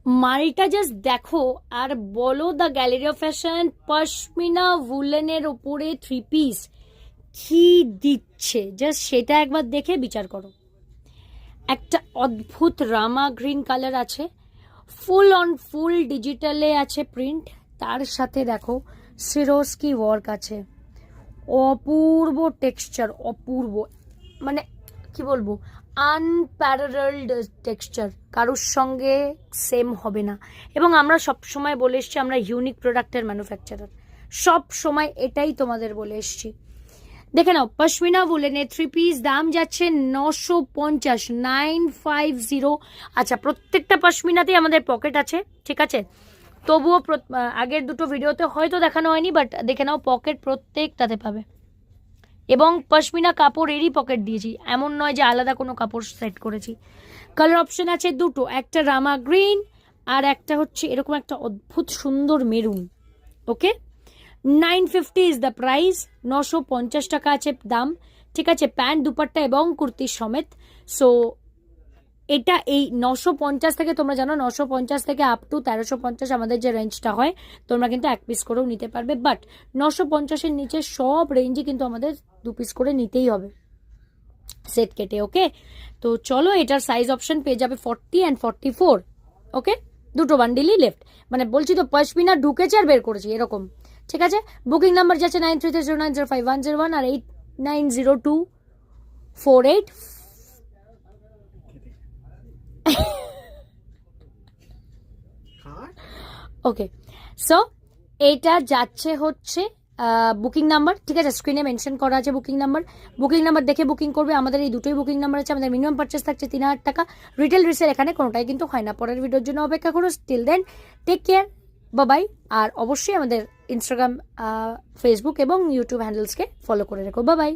মালটা জাস্ট দেখো আর বলো, the gallery of fashion pashmina উলেনের ওপরে 3 পিস কি দিচ্ছে, জাস্ট সেটা একবার দেখে বিচার করো। একটা অদ্ভুত রামা গ্রিন কালার আছে, ফুল অন ফুল ডিজিটালে আছে প্রিন্ট, তার সাথে দেখো সিরোস্কি ওয়ার্ক আছে, অপূর্ব টেক্সচার, অপূর্ব, মানে কি বলবো, আনপ্যারালড টেক্সচার, কারোর সঙ্গে সেম হবে না। এবং আমরা সব সময় বলে এসছি আমরা ইউনিক প্রোডাক্টের ম্যানুফ্যাকচারার, সব সময় এটাই তোমাদের বলে এসছি। দেখে নাও, পশমিনা উলেনে 3 পিস, দাম যাচ্ছে 950, 950। আচ্ছা, প্রত্যেকটা পশমিনাতেই আমাদের পকেট আছে, ঠিক আছে, তবুও আগের দুটো ভিডিওতে হয়তো দেখানো হয়নি, বাট দেখে নাও পকেট প্রত্যেকটাতে পাবে। এবং পশমিনা কাপড়েরই পকেট দিয়েছি, এমন নয় যে আলাদা কোনো কাপড় সেট করেছি। কালার অপশন আছে দুটো, একটা রামা গ্রিন আর একটা হচ্ছে এরকম একটা অদ্ভুত সুন্দর maroon. Okay, 950 is the price, 950 টাকা আছে দাম, ঠিক আছে, প্যান্ট দুপাট্টা এবং কুর্তি সমেত। সো এটা এই 950 থেকে, তোমরা জানো 950 থেকে আপ টু 1350 আমাদের যে রেঞ্জটা হয়, তোমরা কিন্তু 1 পিস করেও নিতে পারবে, বাট 950-এর নিচে সব রেঞ্জে কিন্তু আমাদের 2 পিস করে নিতেই হবে সেট কেটে। ওকে, তো চলো, এটার সাইজ অপশন পেয়ে যাবে 40 অ্যান্ড 44। ওকে, দুটো বান্ডিলই লেফট, মানে বলছি তো পশমিনা ঢুকেছে আর বের করেছি এরকম, ঠিক আছে। বুকিং নাম্বার যাচ্ছে 9330905101 আর 890248। ওকে, সো এইটা যাচ্ছে হচ্ছে বুকিং নাম্বার, ঠিক আছে, স্ক্রিনে মেনশন করা আছে বুকিং নাম্বার। বুকিং নাম্বার দেখে বুকিং করবে, আমাদের এই দুটোই বুকিং নাম্বার আছে। আমাদের মিনিমাম পারচেস থাকছে 3000 টাকা, রিটেল রিসেল এখানে কোনোটাই কিন্তু হয় না। পরের ভিডিওর জন্য অপেক্ষা করো, still then take care, bye. আর অবশ্যই আমাদের ইনস্টাগ্রাম, ফেসবুক এবং ইউটিউব হ্যান্ডেলসকে ফলো করে রেখো, বাই।